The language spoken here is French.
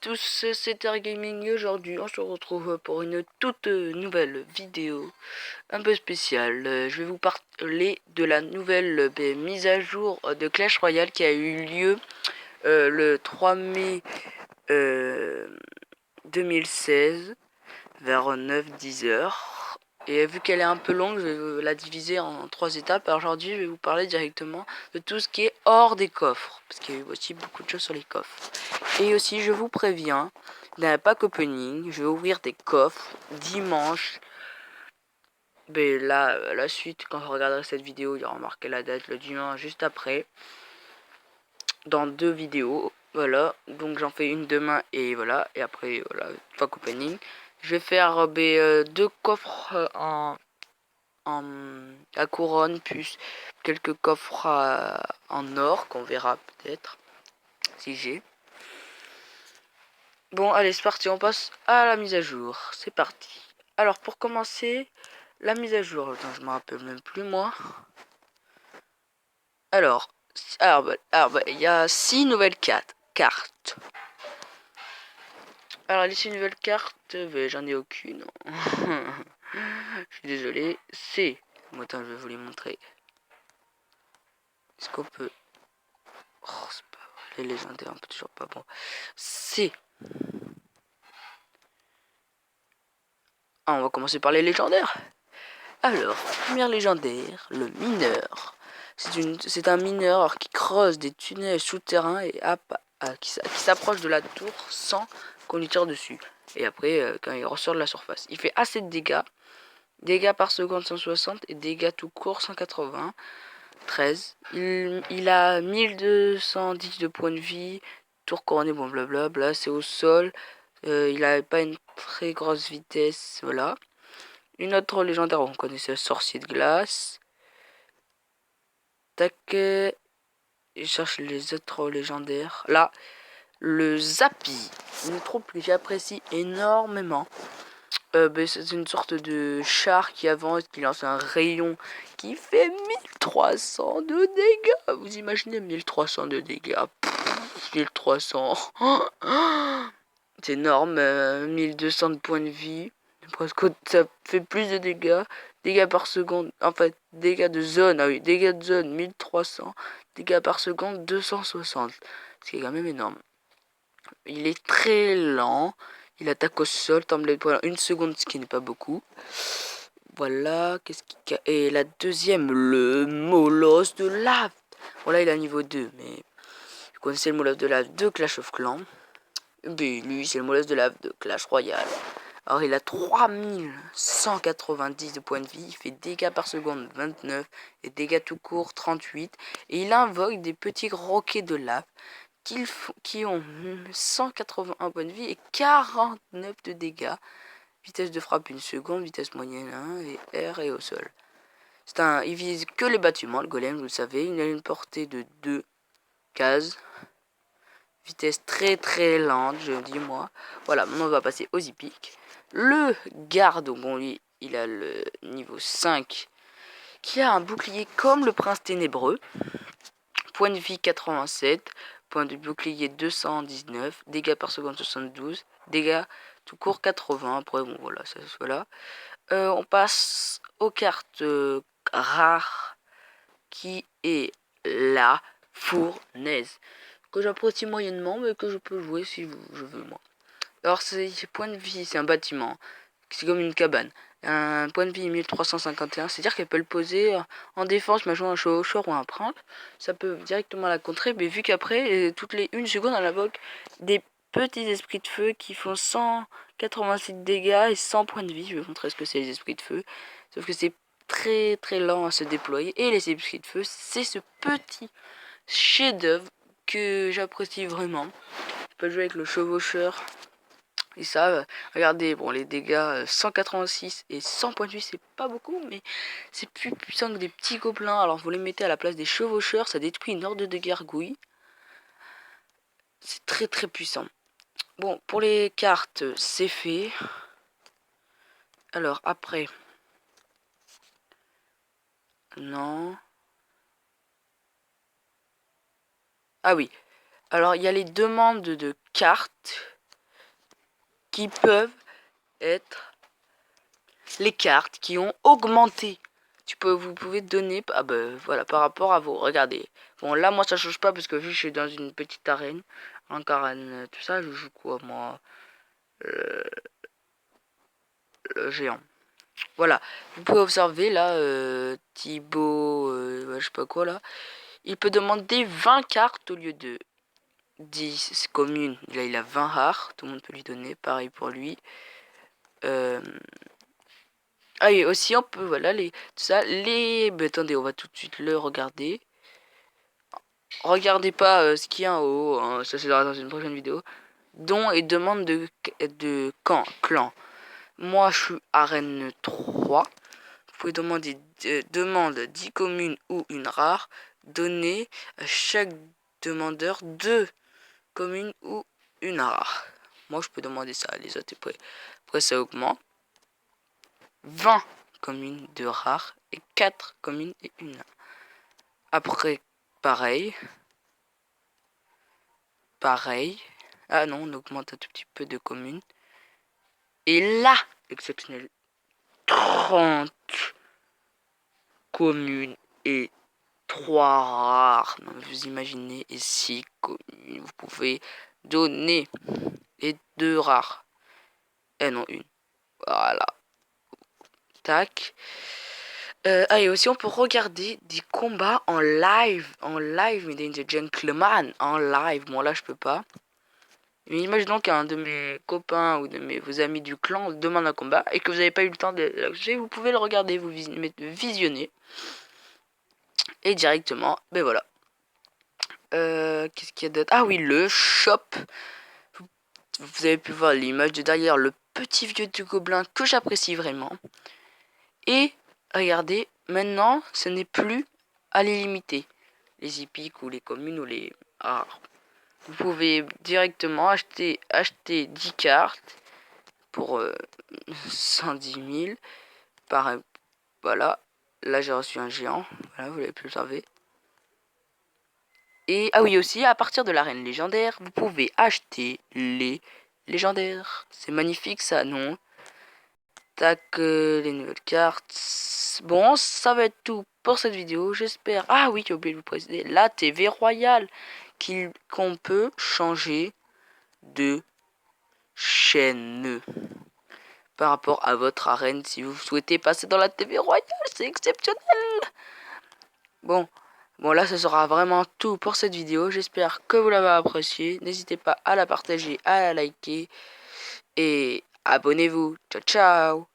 tous, c'est Terre Gaming et aujourd'hui on se retrouve pour une toute nouvelle vidéo un peu spéciale. Je vais vous parler de la nouvelle mise à jour de Clash Royale qui a eu lieu le 3 mai 2016 vers 9-10 heures. Et vu qu'elle est un peu longue, je vais la diviser en 3 étapes. Alors aujourd'hui, je vais vous parler directement de tout ce qui est hors des coffres, parce qu'il y a eu aussi beaucoup de choses sur les coffres. Et aussi, je vous préviens, dans la pack opening, je vais ouvrir des coffres dimanche. Mais là, la suite, quand vous regarderez cette vidéo, il y aura marqué la date le dimanche juste après. Dans 2 vidéos, voilà. Donc j'en fais une demain et voilà. Et après, voilà, pack opening. Je vais faire 2 coffres à couronne, plus quelques coffres en or qu'on verra peut-être si j'ai. Bon, allez, c'est parti, on passe à la mise à jour. C'est parti. Alors, pour commencer, la mise à jour. Attends, je me rappelle même plus, moi. Alors, il y a 6 nouvelles cartes. Alors, les 6 nouvelles cartes, j'en ai aucune. Je suis désolé. C'est... Bon, attends, je vais vous les montrer. Est-ce qu'on peut... Oh, c'est pas vrai. Les légendaires, on peut toujours pas. Bon. C'est... Ah, on va commencer par les légendaires. Alors, première légendaire, le mineur. C'est un mineur qui creuse des tunnels souterrains et qui s'approche de la tour sans qu'on lui tire dessus. Et après, quand il ressort de la surface, il fait assez de dégâts. Dégâts par seconde 160 et dégâts tout court 180. 13. Il a 1210 de points de vie. Tour couronné, bon blablabla. C'est au sol. Il a pas une très grosse vitesse. Voilà. Une autre légendaire, on connaissait le sorcier de glace. Tac. Je cherche les autres légendaires. Là, le Zappy. Une troupe que j'apprécie énormément. C'est une sorte de char qui avance, qui lance un rayon qui fait 1300 de dégâts. Vous imaginez 1300 de dégâts? 1300. C'est énorme. 1200 de points de vie. Presque, ça fait plus de dégâts. Dégâts par seconde. En fait, dégâts de zone. Ah oui, dégâts de zone 1300. Dégâts par seconde 260. Ce qui est quand même énorme. Il est très lent. Il attaque au sol, temblé pendant 1 seconde, ce qui n'est pas beaucoup. Voilà, et la deuxième, le molosse de lave. Voilà, il est à niveau 2, mais vous connaissez le molosse de lave de Clash of Clans. Mais lui, c'est le molosse de lave de Clash Royale. Alors, il a 3190 de points de vie. Il fait dégâts par seconde 29 et dégâts tout court 38. Et il invoque des petits roquets de lave qui ont 181 points de vie et 49 de dégâts. Vitesse de frappe 1 seconde, vitesse moyenne 1 et R et au sol. Il vise que les bâtiments, le golem, vous le savez. Il a une portée de 2 cases. Vitesse très très lente, je dis moi. Voilà, maintenant on va passer aux hippiques. Le garde, bon lui, il a le niveau 5, qui a un bouclier comme le prince ténébreux. Point de vie 87, point de bouclier 219, dégâts par seconde 72, dégâts tout court 80. Après, bon voilà, voilà. On passe aux cartes rares, qui est la fournaise, que j'apprécie moyennement, mais que je peux jouer si je veux moi. Alors, c'est point de vie, c'est un bâtiment, c'est comme une cabane. Un point de vie 1351, c'est-à-dire qu'elle peut le poser en défense, mais jouant un chevaucheur ou un prince. Ça peut directement la contrer, mais vu qu'après, toutes les 1 seconde, elle invoque des petits esprits de feu qui font 186 dégâts et 100 points de vie. Je vais vous montrer ce que c'est les esprits de feu. Sauf que c'est très très lent à se déployer. Et les esprits de feu, c'est ce petit chef-d'œuvre que j'apprécie vraiment. Je peux jouer avec le chevaucheur. Et ça, regardez, bon, les dégâts 186 et 100 points de vie, c'est pas beaucoup, mais c'est plus puissant que des petits gobelins. Alors vous les mettez à la place des chevaucheurs, ça détruit une horde de gargouilles. C'est très très puissant. Bon, pour les cartes, c'est fait. Alors après, non. Ah oui. Alors il y a les demandes de cartes. qui peuvent être les cartes qui ont augmenté. Vous pouvez donner, ah bah, voilà, par rapport à vous. Regardez. Bon, là, moi, ça change pas parce que vu que je suis dans une petite arène, en arène, tout ça, je joue quoi, moi, le géant. Voilà. Vous pouvez observer, là, Thibaut, je sais pas quoi, là. Il peut demander 20 cartes au lieu de 10 communes. Là, il a 20 rares. Tout le monde peut lui donner. Pareil pour lui. Ah, et aussi, on peut, voilà, tout ça. Bah, attendez, on va tout de suite le regarder. Regardez pas ce qu'il y a en haut. Hein, ça, c'est dans une prochaine vidéo. Dons et demande de clan. Moi, je suis arène 3. Vous pouvez demander demande 10 communes ou une rare. Donnez à chaque demandeur 2 communes ou une rare. Moi, je peux demander ça. Les autres, après ça augmente. 20 communes, 2 rares. Et 4 communes et une rare. Après, pareil. Ah non, on augmente un tout petit peu de communes. Et là, exceptionnel, 30 communes et 3 rares. Non, vous imaginez, et 6 communes, vous pouvez donner les 2 rares. Eh non, une. Voilà. Tac. Et aussi, on peut regarder des combats en live. Mesdames et gentlemen, en live. Bon, là, je peux pas. Mais imaginons qu'un de mes copains ou de vos amis du clan demande un combat et que vous n'avez pas eu le temps de l'acheter, vous pouvez le regarder, vous visionner. Et directement, ben voilà. Qu'est-ce qu'il y a d'autre? Ah oui, le shop. Vous avez pu voir l'image de derrière le petit vieux du gobelin que j'apprécie vraiment. Et regardez, maintenant, ce n'est plus à les limiter. Les hippiques ou les communes ou les rares. Vous pouvez directement acheter 10 cartes pour 110 000. Voilà. Là, j'ai reçu un géant. Voilà, vous l'avez pu observer. Et, ah oui, aussi, à partir de l'arène légendaire, vous pouvez acheter les légendaires. C'est magnifique, ça, non? Tac, les nouvelles cartes. Bon, ça va être tout pour cette vidéo, j'espère. Ah oui, j'ai oublié de vous préciser. La TV royale, qu'on peut changer de chaîne par rapport à votre arène si vous souhaitez passer dans la TV royale. C'est exceptionnel. Bon, là, ce sera vraiment tout pour cette vidéo. J'espère que vous l'avez appréciée. N'hésitez pas à la partager, à la liker. Et abonnez-vous. Ciao, ciao.